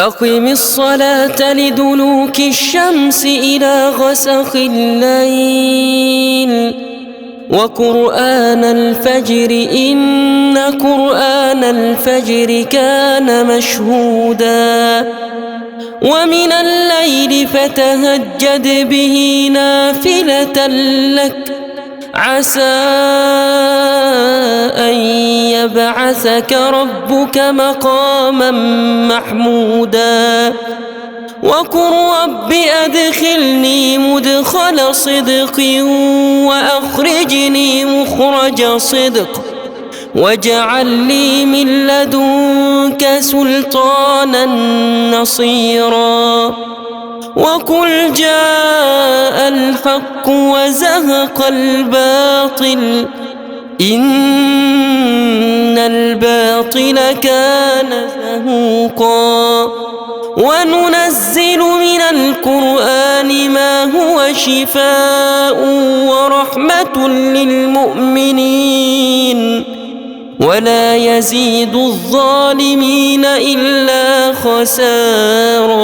أقم الصلاة لدلوك الشمس إلى غسق الليل وقرآن الفجر إن قرآن الفجر كان مشهودا ومن الليل فتهجد به نافلة لك عسى أن يبعثك ربك مقاما محمودا وقل رب أدخلني مدخل صدق وأخرجني مخرج صدق واجعل لي من لدنك سلطانا نصيرا وقل جاء الحق وزهق الباطل إن الباطل كان زهوقا وننزل من القرآن ما هو شفاء ورحمة للمؤمنين ولا يزيد الظالمين إلا خسارا.